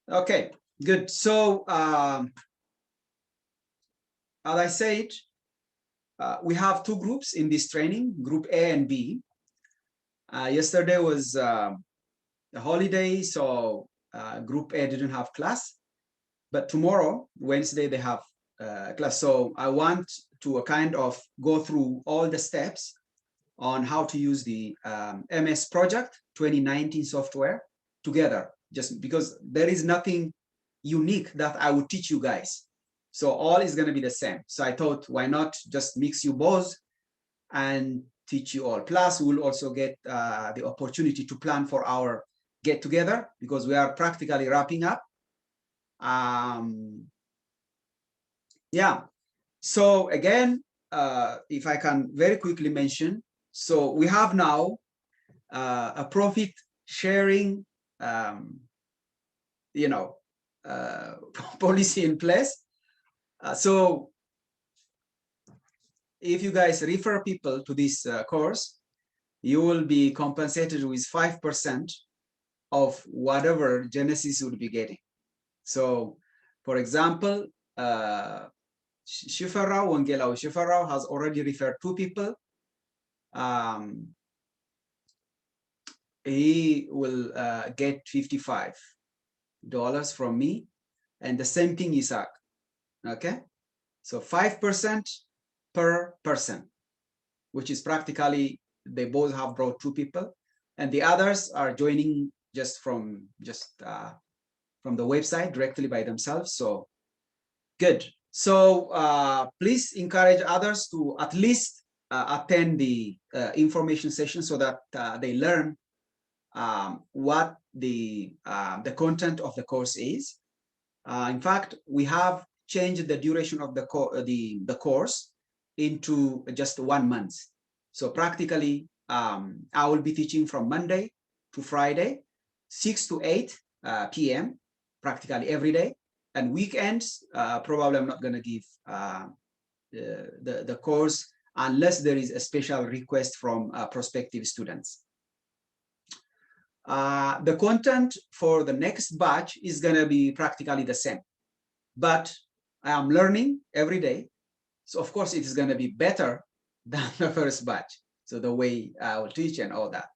Okay, good. So, as I said, we have two groups in this training, Group A and B. Yesterday was a holiday, so Group A didn't have class. But tomorrow, Wednesday, they have class. So I want to kind of go through all the steps on how to use the MS Project 2019 software together, just because there is nothing unique that I would teach you guys. So all is going to be the same. So I thought, why not just mix you both and teach you all. Plus, we'll also get the opportunity to plan for our get together because we are practically wrapping up. Yeah. So again, if I can very quickly mention, so we have now a profit sharing, policy in place. So if you guys refer people to this course, you will be compensated with 5% of whatever Genesis would be getting. So, for example, Shifarao, Wangelao Shifarao has already referred two people. He will get $55 from me, and the same thing Isaac. Okay, so 5% per person, which is practically they both have brought two people, and the others are joining just from the website directly by themselves. So good. So please encourage others to at least attend the information session so that they learn what the content of the course is. In fact, we have changed the duration of the course into just 1 month. So practically, I will be teaching from Monday to Friday, 6 to 8 p.m. practically every day. And weekends, probably I'm not going to give the course unless there is a special request from prospective students. The content for the next batch is going to be practically the same, but I am learning every day. So of course it is going to be better than the first batch. So the way I will teach and all that.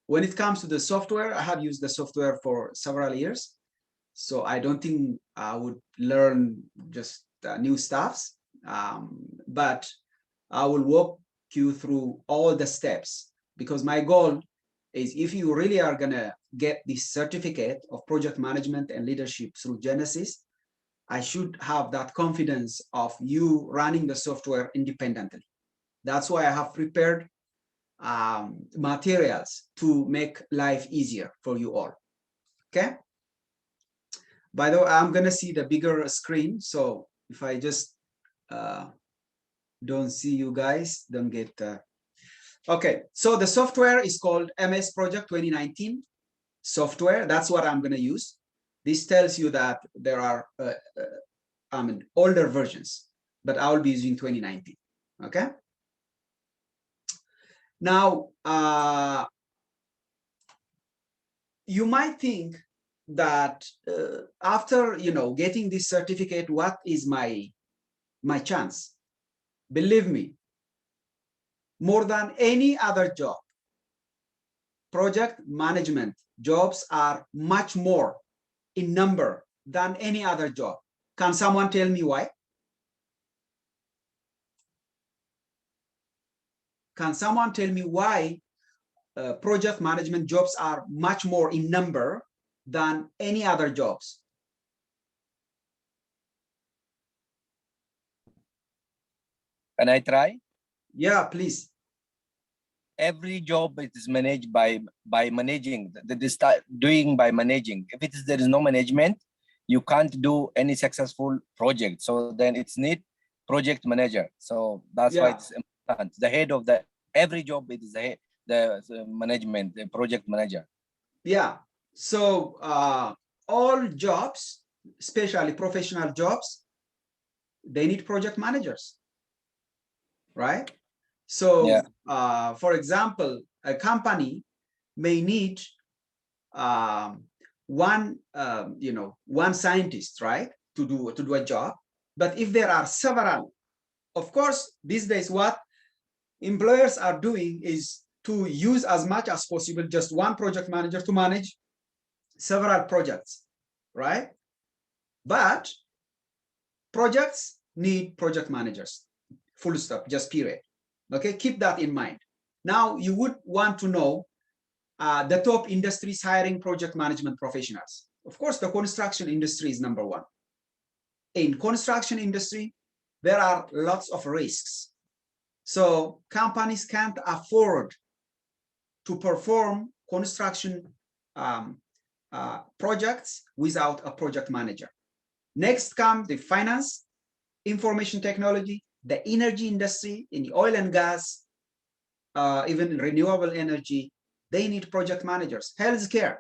When it comes to the software, I have used the software for several years. So I don't think I would learn just new stuffs, but I will walk you through all the steps because my goal is if you really are going to get this certificate of project management and leadership through Genesis, I should have that confidence of you running the software independently. That's why I have prepared materials to make life easier for you all. Okay. By the way, I'm going to see the bigger screen. So if I just don't see you guys, don't get... Okay, so the software is called MS Project 2019 software. That's what I'm going to use. This tells you that there are older versions, but I will be using 2019. Okay. Now, you might think that after getting this certificate, what is my chance? Believe me, more than any other job, project management jobs are much more in number than any other job. Can someone tell me why? Can someone tell me why project management jobs are much more in number than any other jobs? Can I try? Yeah, please. Every job it is managed by managing. That is doing by managing. If there is no management, you can't do any successful project. So then it's need project manager. So that's why it's important. The head of every job it is the management, the project manager. Yeah. So all jobs, especially professional jobs, they need project managers, right? So, for example, a company may need one one scientist, right, to do a job. But if there are several, of course, these days what employers are doing is to use as much as possible just one project manager to manage several projects, right? But projects need project managers, full stop, just period. Okay, keep that in mind. Now, you would want to know the top industries hiring project management professionals. Of course, the construction industry is number one. In construction industry, there are lots of risks. So companies can't afford to perform construction projects without a project manager. Next come the finance, information technology, the energy industry, in the oil and gas, even renewable energy, they need project managers. Healthcare,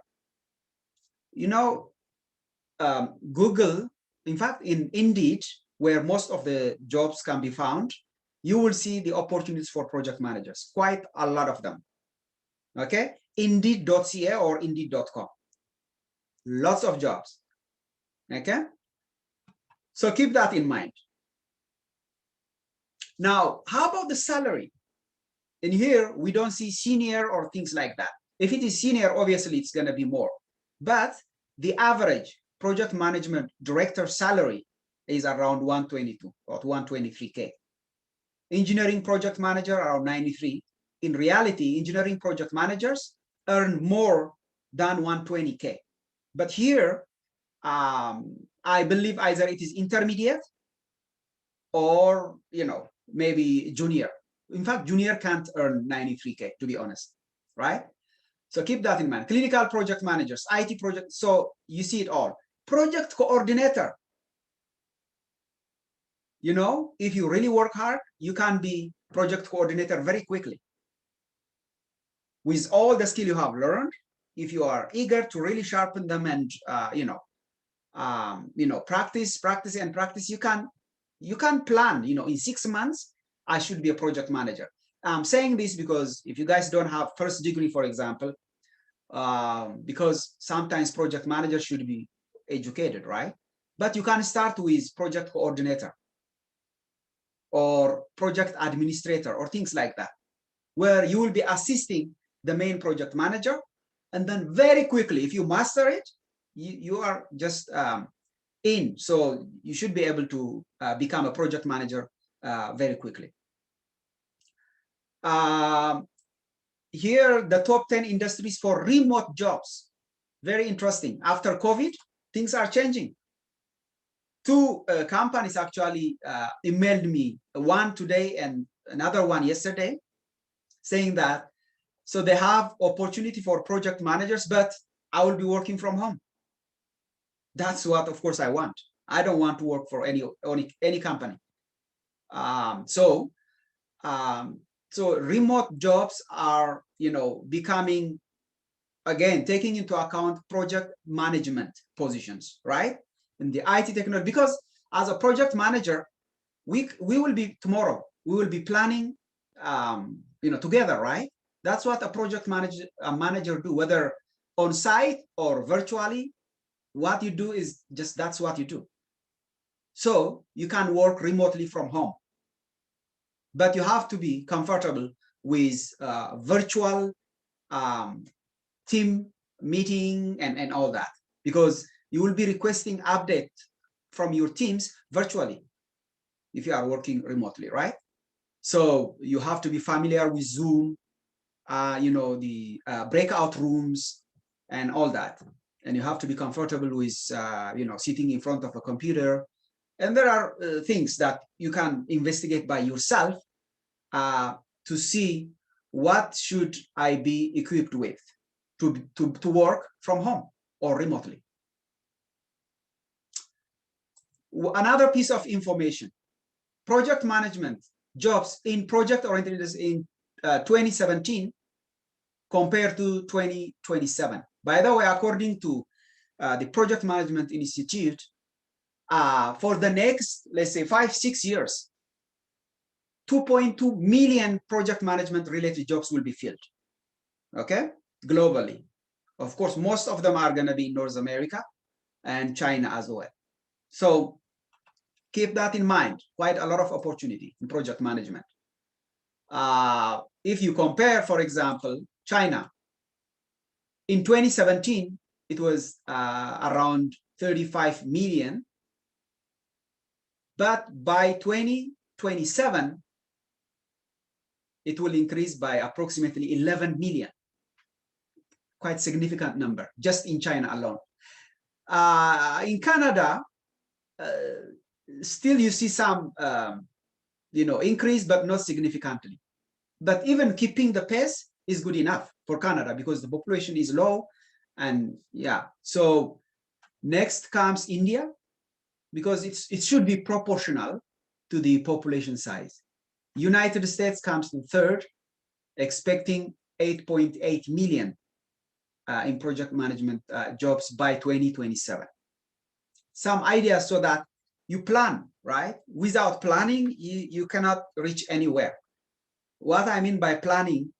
Google, in fact, in Indeed, where most of the jobs can be found, you will see the opportunities for project managers, quite a lot of them. Okay, Indeed.ca or Indeed.com, lots of jobs. Okay, so keep that in mind. Now, how about the salary? In here, we don't see senior or things like that. If it is senior, obviously it's going to be more. But the average project management director salary is around 122 or 123K. Engineering project manager around 93. In reality, engineering project managers earn more than 120K. But here, I believe either it is intermediate or, maybe junior. In fact, junior can't earn 93K, to be honest, right? So keep that in mind. Clinical project managers, IT project, so you see it all. Project coordinator. If you really work hard, you can be project coordinator very quickly. With all the skill you have learned, if you are eager to really sharpen them and, practice, you can plan, in 6 months, I should be a project manager. I'm saying this because if you guys don't have first degree, for example, because sometimes project managers should be educated, right? But you can start with project coordinator or project administrator or things like that, where you will be assisting the main project manager. And then very quickly, if you master it, you are just in. So you should be able to become a project manager very quickly. Here, the top 10 industries for remote jobs. Very interesting. After COVID, things are changing. Two companies actually emailed me, one today and another one yesterday, saying that, so they have opportunity for project managers, but I will be working from home. That's what, of course, I want. I don't want to work for any company. So remote jobs are, becoming, again, taking into account project management positions, right? In the IT technology, because as a project manager, we will be tomorrow, we will be planning, together, right? That's what a project manager do, whether on site or virtually. What you do is just, that's what you do. So you can work remotely from home, but you have to be comfortable with virtual team meeting and all that, because you will be requesting update from your teams virtually if you are working remotely, right? So you have to be familiar with Zoom, the breakout rooms and all that. And you have to be comfortable with, sitting in front of a computer. And there are things that you can investigate by yourself to see what should I be equipped with to work from home or remotely. Another piece of information, project management jobs in project-oriented in 2017 compared to 2027. By the way, according to the Project Management Institute, for the next, let's say, 5-6 years, 2.2 million project management related jobs will be filled, okay, globally. Of course, most of them are going to be in North America and China as well. So keep that in mind. Quite a lot of opportunity in project management. If you compare, for example, China, in 2017, it was around 35 million. But by 2027, it will increase by approximately 11 million. Quite significant number, just in China alone. In Canada, still you see some, increase, but not significantly. But even keeping the pace is good enough for Canada because the population is low. And yeah, so next comes India, because it should be proportional to the population size. United States comes in third, expecting 8.8 million in project management jobs by 2027. Some ideas so that you plan, right? Without planning, you cannot reach anywhere. What I mean by planning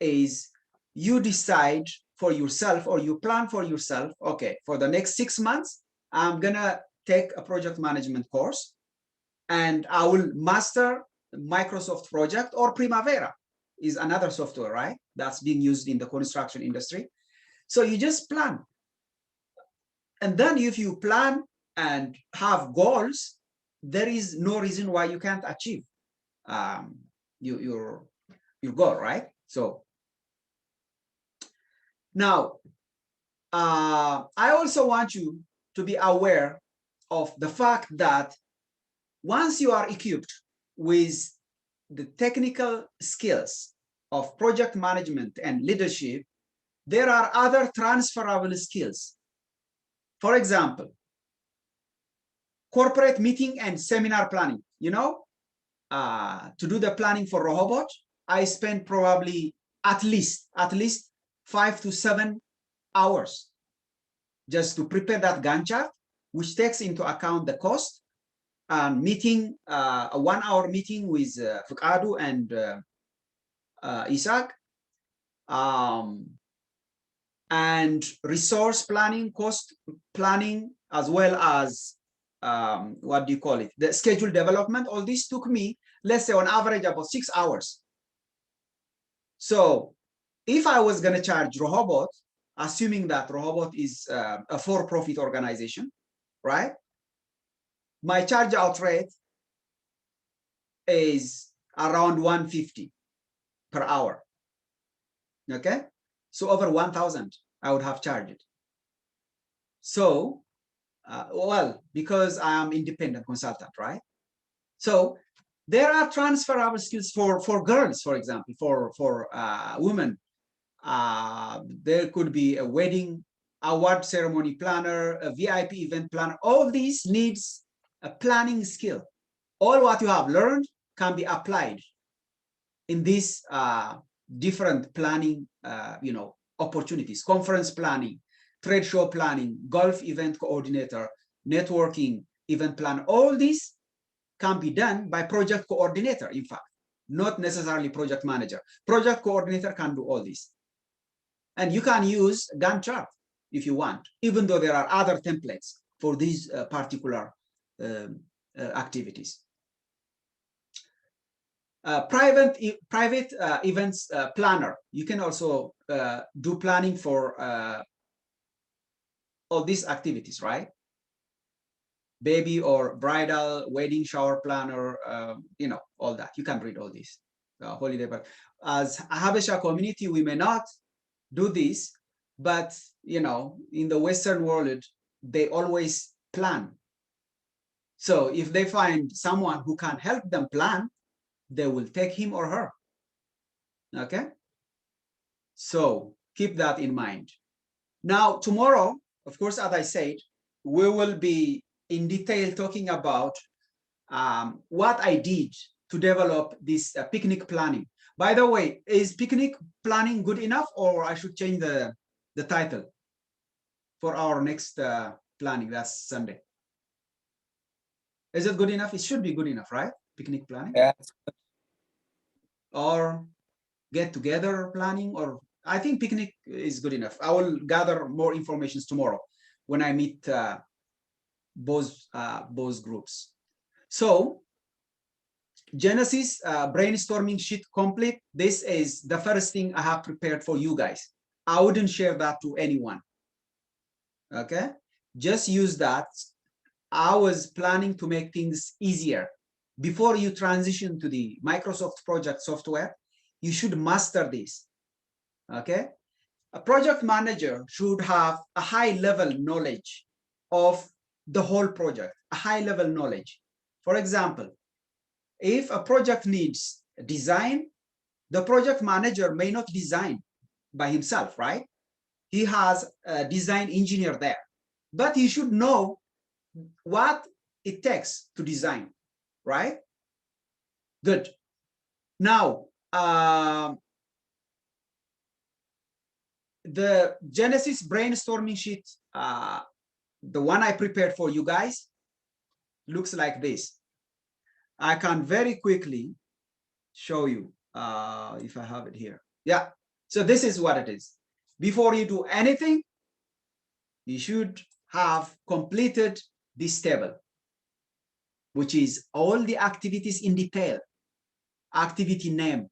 is you decide for yourself, or you plan for yourself, okay, for the next 6 months, I'm gonna take a project management course and I will master Microsoft Project, or Primavera is another software, right? That's being used in the construction industry. So you just plan. And then if you plan and have goals, there is no reason why you can't achieve your goal, right? So now, I also want you to be aware of the fact that once you are equipped with the technical skills of project management and leadership, there are other transferable skills. For example, corporate meeting and seminar planning. To do the planning for Rehoboth, I spent probably at least 5 to 7 hours just to prepare that Gantt chart, which takes into account the cost, meeting, a 1-hour meeting with Fukadu and Isaac, and resource planning, cost planning, as well as what do you call it? The schedule development. All this took me, let's say on average, about 6 hours. So if I was going to charge Rehoboth, assuming that Rehoboth is a for-profit organization, right? My charge out rate is around 150 per hour. Okay, so over 1,000 I would have charged. So, well, because I am independent consultant, right? So there are transferable skills for girls, for example, for women. There could be a wedding award ceremony planner, a VIP event planner. All these needs a planning skill. All what you have learned can be applied in these different planning, opportunities: conference planning, trade show planning, golf event coordinator, networking event planner. All these can be done by project coordinator, in fact, not necessarily project manager. Project coordinator can do all this. And you can use Gantt chart if you want, even though there are other templates for these particular activities. Private events planner. You can also do planning for all these activities, right? Baby or bridal, wedding, shower planner, all that. You can read all this. Holiday, but as a Habesha community, we may not do this, but in the Western world, they always plan. So if they find someone who can help them plan, they will take him or her. Okay, so keep that in mind. Now tomorrow, of course, as I said, we will be in detail talking about what I did to develop this picnic planning. By the way, is picnic planning good enough, or I should change the title for our next planning? That's Sunday. Is it good enough? It should be good enough, right? Picnic planning. Yeah. Or get together planning, or I think picnic is good enough. I will gather more information tomorrow when I meet both groups. So Genesis brainstorming sheet complete. This is the first thing I have prepared for you guys. I wouldn't share that to anyone. Okay, just use that. I was planning to make things easier. Before you transition to the Microsoft project software, you should master this. Okay, a project manager should have a high level knowledge of the whole project, a high level knowledge. For example, if a project needs design, the project manager may not design by himself, right? He has a design engineer there, but he should know what it takes to design, right? Good. Now, the Genesis brainstorming sheet, the one I prepared for you guys, looks like this. I can very quickly show you if I have it here. Yeah, so this is what it is. Before you do anything, you should have completed this table, which is all the activities in detail, activity name,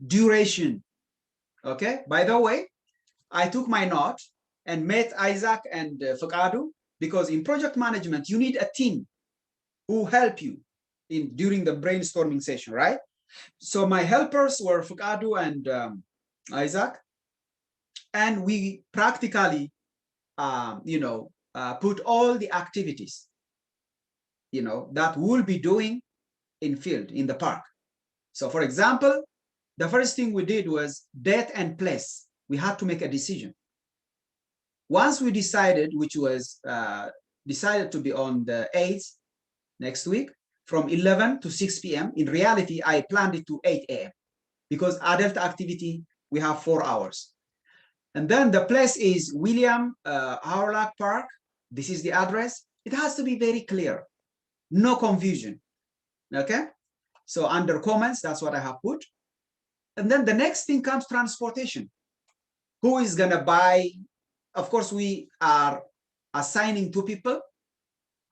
duration. Okay, by the way, I took my note and met Isaac and Fakadu, because in project management, you need a team who help you during the brainstorming session, right? So my helpers were Fakadu and Isaac, and we practically, put all the activities, that we'll be doing in field, in the park. So for example, the first thing we did was date and place. We had to make a decision. Once we decided, which was decided to be on the 8th, next week, from 11 to 6 p.m. In reality, I planned it to 8 a.m. because adult activity, we have 4 hours. And then the place is William Howlak Park. This is the address. It has to be very clear, no confusion. Okay, so under comments, that's what I have put. And then the next thing comes transportation. Who is gonna buy? Of course, we are assigning 2 people,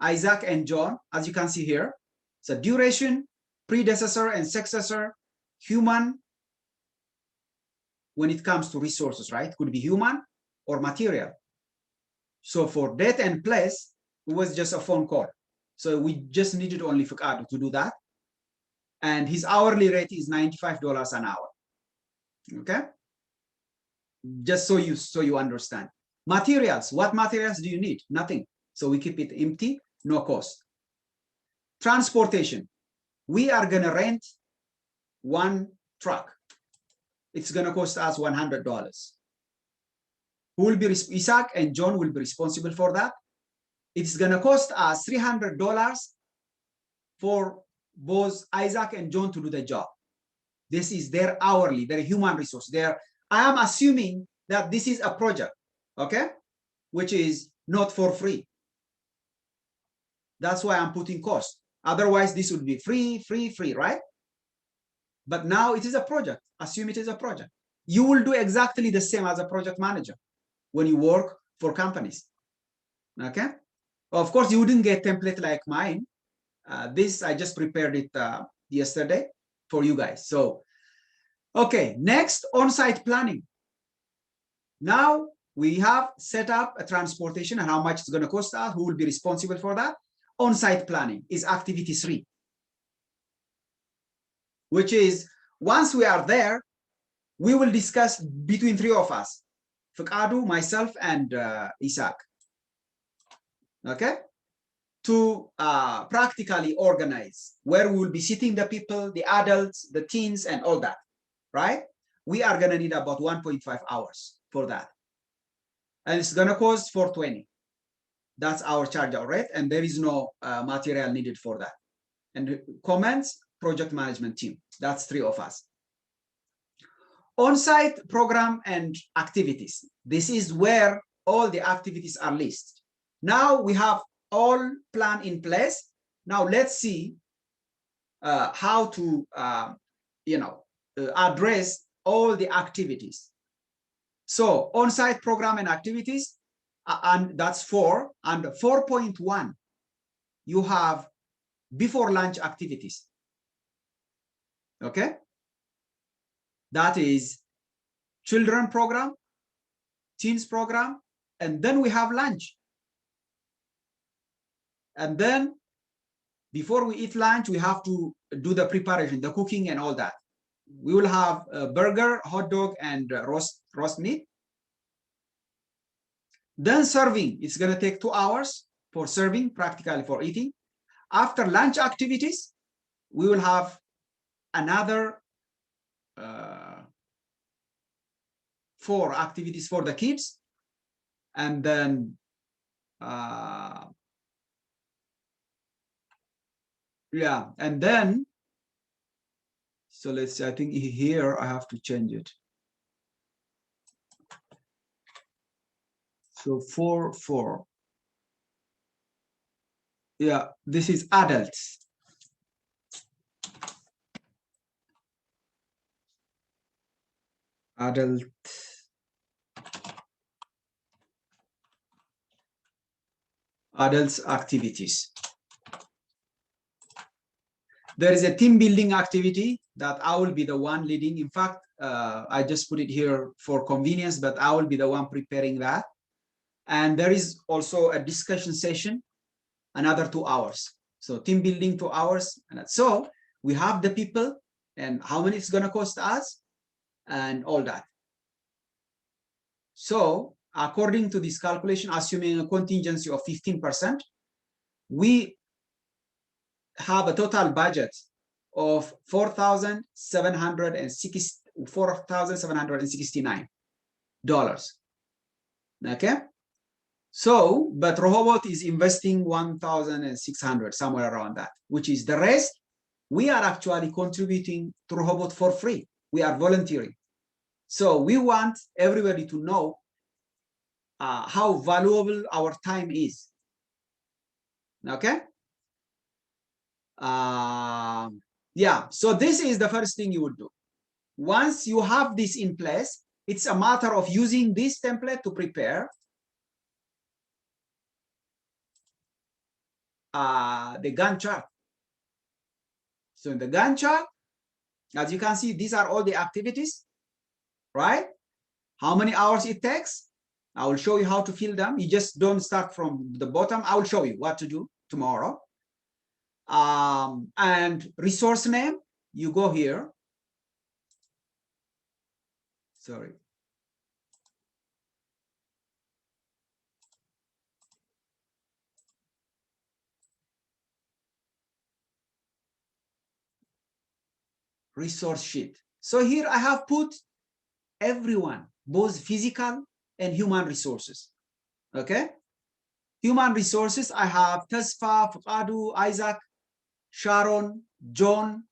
Isaac and John, as you can see here. So duration, predecessor and successor, human, when it comes to resources, right? Could be human or material. So for date and place, it was just a phone call. So we just needed only Fakadu to do that. And his hourly rate is $95 an hour. Okay? Just so you understand. Materials, what materials do you need? Nothing. So we keep it empty, no cost. Transportation, we are gonna rent 1 truck. It's gonna cost us $100. Who will be, Isaac and John will be responsible for that. It's gonna cost us $300 for both Isaac and John to do the job. This is their hourly, their human resource. I am assuming that this is a project, okay, which is not for free. That's why I'm putting cost. Otherwise, this would be free, right? But now it is a project. Assume it is a project. You will do exactly the same as a project manager when you work for companies. Okay. Of course, you wouldn't get template like mine. This, I just prepared it yesterday for you guys. So, okay, next, on-site planning. Now we have set up a transportation and how much it's going to cost us, who will be responsible for that. On-site planning is activity 3, which is once we are there, we will discuss between 3 of us, Fakadu, myself, and Isaac. Okay, to practically organize where we will be sitting the people, the adults, the teens, and all that, right? We are gonna need about 1.5 hours for that. And it's gonna cost $420. That's our charge out rate, and there is no material needed for that. And comments, project management team. That's 3 of us. On-site program and activities. This is where all the activities are listed. Now we have all plan in place. Now let's see how to address all the activities. So on-site program and activities, and that's 4. And 4.1, you have before lunch activities. Okay? That is children program, teens program, and then we have lunch. And then before we eat lunch, we have to do the preparation, the cooking and all that. We will have a burger, hot dog, and roast meat. Then serving, it's going to take 2 hours for serving, practically for eating. After lunch activities, we will have another 4 activities for the kids. And then, yeah, and then, so let's see, I think here I have to change it. So 4. Yeah, this is adults. Adults activities. There is a team building activity that I will be the one leading. In fact, I just put it here for convenience, but I will be the one preparing that. And there is also a discussion session, another 2 hours. So team building 2 hours. And so we have the people and how many it's going to cost us and all that. So according to this calculation, assuming a contingency of 15%, we have a total budget of $4,769. Okay. So, but Rehoboth is investing 1,600, somewhere around that, which is the rest. We are actually contributing to Rehoboth for free. We are volunteering. So we want everybody to know how valuable our time is. Okay. Yeah, so this is the first thing you would do. Once you have this in place, it's a matter of using this template to prepare the Gantt chart. So in the Gantt chart, as you can see, these are all the activities, right? How many hours it takes? I will show you how to fill them. You just don't start from the bottom. I will show you what to do tomorrow. And resource name, you go here. Sorry. Resource sheet. So here I have put everyone, both physical and human resources. Okay. Human resources, I have Tasfa, Fukadu, Isaac, Sharon, John,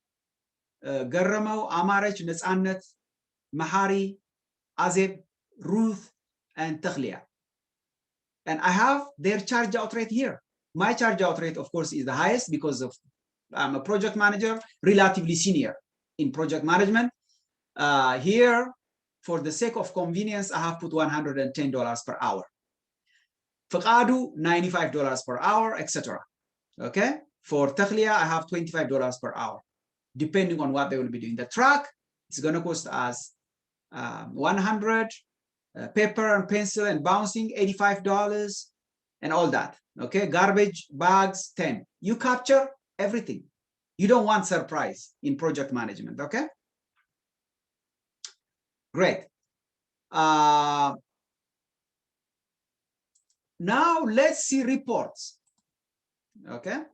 Garamo, Amarech, Netzanet, Mahari, Azeb, Ruth, and Taghliya. And I have their charge out rate here. My charge out rate, of course, is the highest because of I'm a project manager, relatively senior in project management. Here, for the sake of convenience, I have put $110 per hour. Faqadu, $95 per hour, etc. Okay. For Taghliya, I have $25 per hour, depending on what they will be doing. The truck, it's going to cost us 100, paper and pencil and bouncing, $85, and all that. Okay. Garbage bags, 10. You capture everything. You don't want surprise in project management. Okay. Great. Now let's see reports. Okay.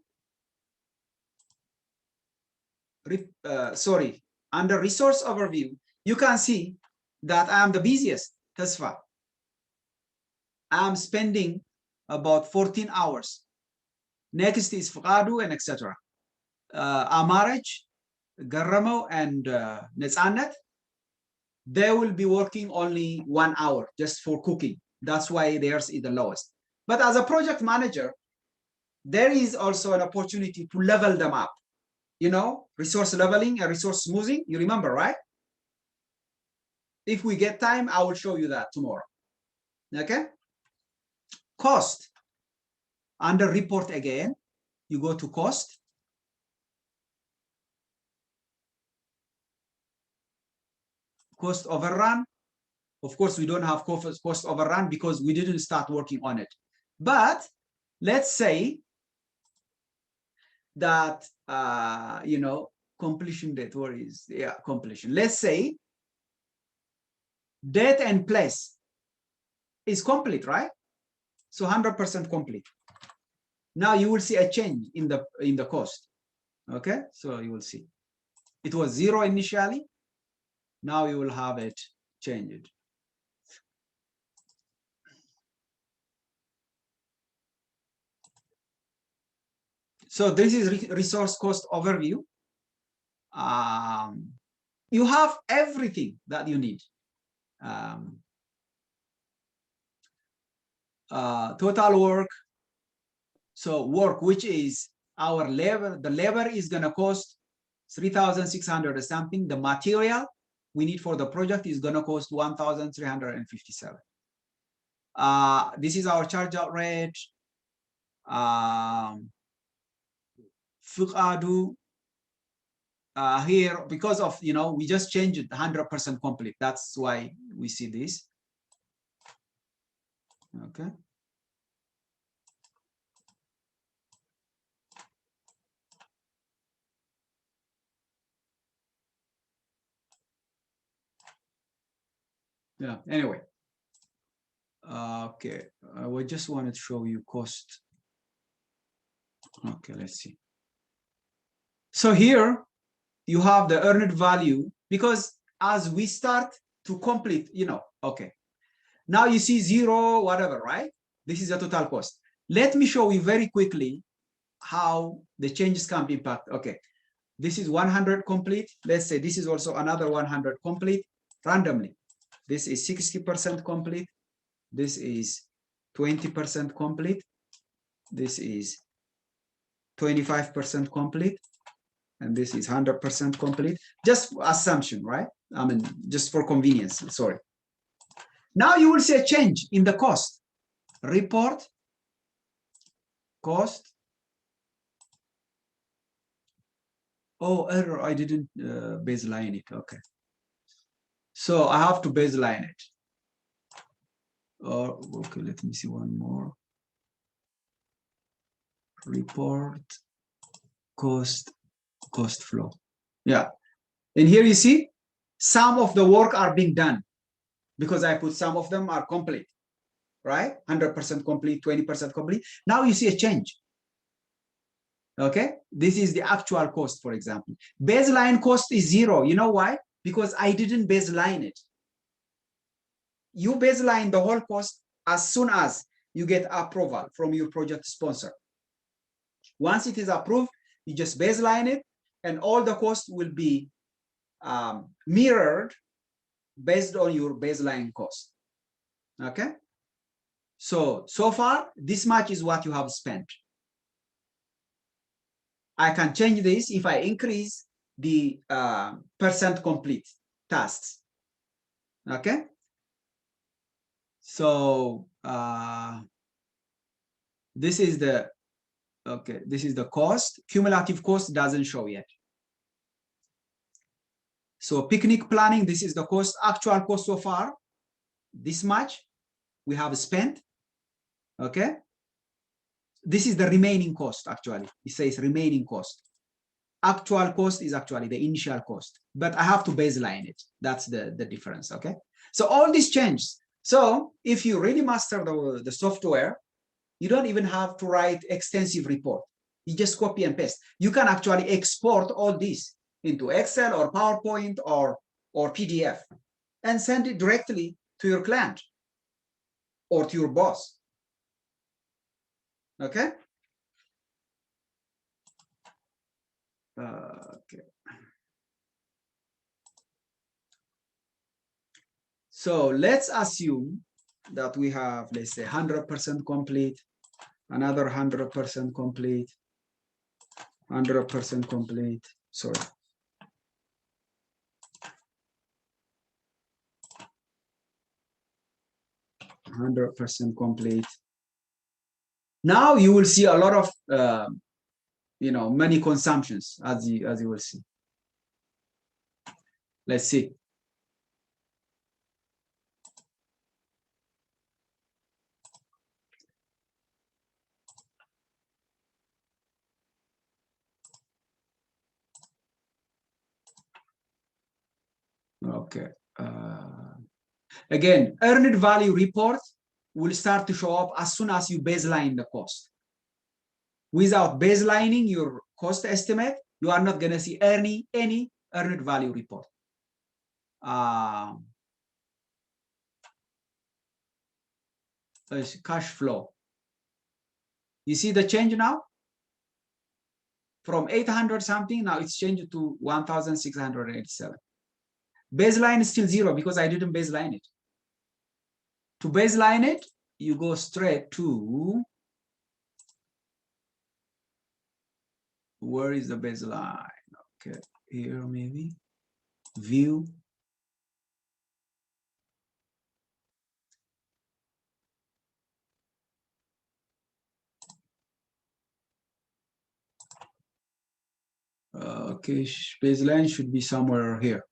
Sorry, under resource overview, you can see that I am the busiest, Tasfa. I'm spending about 14 hours. Next is Fukadu and etc. Amarech, Garamo, and Netzanet, they will be working only 1 hour just for cooking. That's why theirs is the lowest. But as a project manager, there is also an opportunity to level them up. You know, resource leveling and resource smoothing, you remember, right? If we get time, I will show you that tomorrow. Okay. Cost. Under report again, you go to cost. Cost overrun. Of course, we don't have cost overrun because we didn't start working on it. But let's say that, you know, completion date, where is, yeah, completion. Let's say date and place is complete, right? So 100% complete. Now you will see a change in the cost. Okay, so you will see it was 0 initially. Now you will have it changed. So this is resource cost overview. You have everything that you need. Total work. So work, which is our labor, the labor is going to cost 3,600 or something. The material we need for the project is going to cost 1,357. This is our charge out rate. Here, because of, you know, we just changed it 100% complete. That's why we see this. Okay. Yeah, anyway. Okay, we just wanted to show you cost. Okay, let's see. So here you have the earned value, because as we start to complete, you know, okay. Now you see 0, whatever, right? This is the total cost. Let me show you very quickly how the changes can impact. Okay, this is 100 complete. Let's say this is also another 100 complete randomly. This is 60% complete. This is 20% complete. This is 25% complete. And this is 100% complete. Just assumption, right? I mean, just for convenience, sorry. Now you will see a change in the cost. Report, cost. Oh, error, I didn't baseline it. Okay. So I have to baseline it. Or, okay, let me see one more. Report, cost flow. Yeah. And here you see some of the work are being done because I put some of them are complete, right? 100% complete, 20% complete. Now you see a change. Okay, this is the actual cost, for example. Baseline cost is 0. You know why? Because I didn't baseline it. You baseline the whole cost as soon as you get approval from your project sponsor. Once it is approved, you just baseline it, and all the costs will be mirrored based on your baseline cost. Okay, so far this much is what you have spent. I can change this if I increase the percent complete tasks. Okay, so this is the, okay, this is the cost. Cumulative cost doesn't show yet. So picnic planning, this is the cost, actual cost so far, this much we have spent. Okay, this is the remaining cost. Actually, it says remaining cost. Actual cost is actually the initial cost, but I have to baseline it. That's the difference. Okay, so all these changes. So if you really master the software, you don't even have to write extensive report. You just copy and paste. You can actually export all this into Excel or PowerPoint or PDF and send it directly to your client or to your boss. Okay. Okay. So let's assume that we have, let's say, 100% complete, another 100% complete, 100% complete. Sorry. 100% complete. Now you will see a lot of many consumptions, as you will see. Let's see. Okay. Again, earned value report will start to show up as soon as you baseline the cost. Without baselining your cost estimate, you are not going to see any earned value report. Cash flow. You see the change now? From 800 something, now it's changed to 1,687. Baseline is still 0 because I didn't baseline it. To baseline it, you go straight to, where is the baseline? Okay, here maybe, view. Okay, baseline should be somewhere here.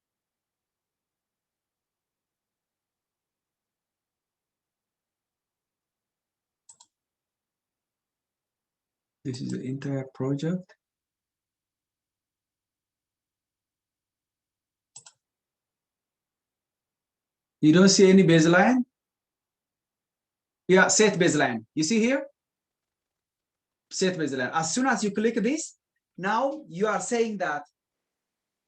This is the entire project. You don't see any baseline? Yeah, set baseline. You see here? Set baseline. As soon as you click this, now you are saying that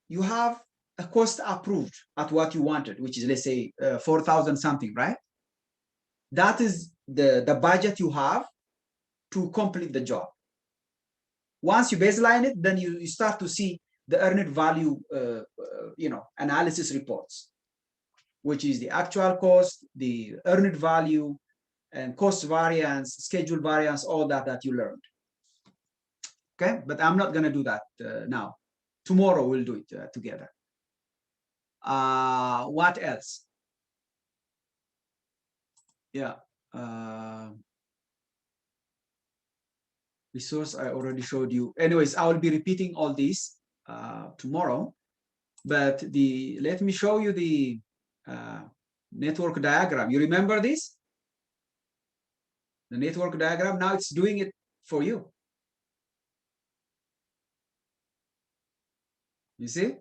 you have a cost approved at what you wanted, which is, let's say, 4,000 something, right? That is the budget you have to complete the job. Once you baseline it, then you start to see the earned value, analysis reports, which is the actual cost, the earned value, and cost variance, schedule variance, all that you learned. Okay, but I'm not going to do that now. Tomorrow we'll do it together. What else? Yeah. Resource I already showed you. Anyways, I will be repeating all this tomorrow. But let me show you the network diagram. You remember this? The network diagram, now it's doing it for you. You see?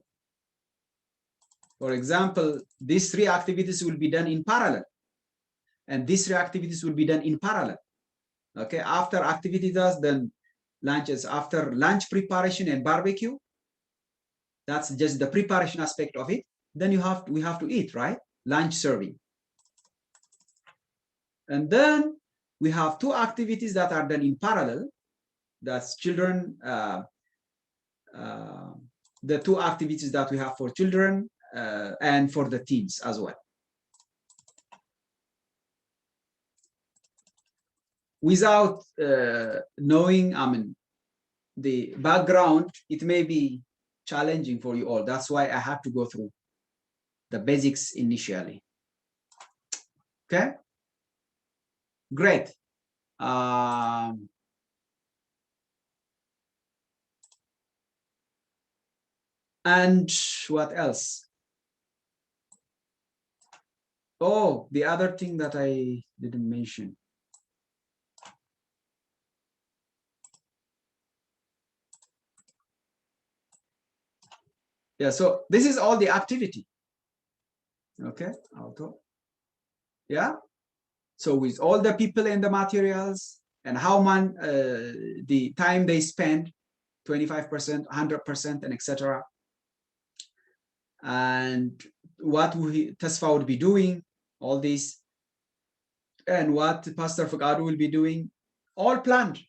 For example, these 3 activities will be done in parallel. And these 3 activities will be done in parallel. Okay, after activity does, then lunches. After lunch preparation and barbecue, that's just the preparation aspect of it. Then we have to eat, right? Lunch serving. And then we have 2 activities that are done in parallel. That's children, the 2 activities that we have for children and for the teens as well. Without knowing, the background, it may be challenging for you all. That's why I have to go through the basics initially. Okay, great. And what else? Oh, the other thing that I didn't mention. Yeah, so this is all the activity. Okay, auto. Yeah, so with all the people and the materials and how the time they spend, 25%, 100%, and etc. And what Tasfa would be doing, all this, and what Pastor Fagado will be doing, all planned,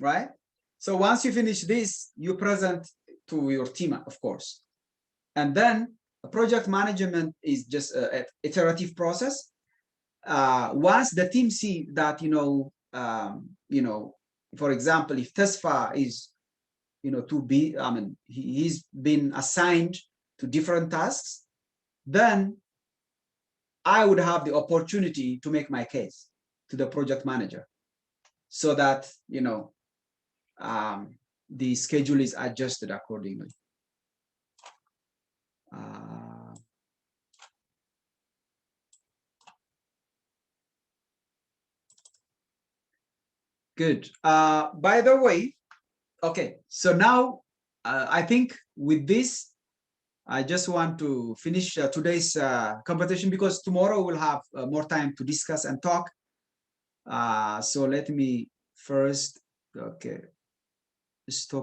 right? So once you finish this, you present to your team, of course. And then project management is just an iterative process. Once the team see that, for example, if Tasfa is, he's been assigned to different tasks, then I would have the opportunity to make my case to the project manager so that, the schedule is adjusted accordingly. Good. By the way, okay, so now I think with this, I just want to finish today's conversation because tomorrow we'll have more time to discuss and talk. So let me first, okay, stop.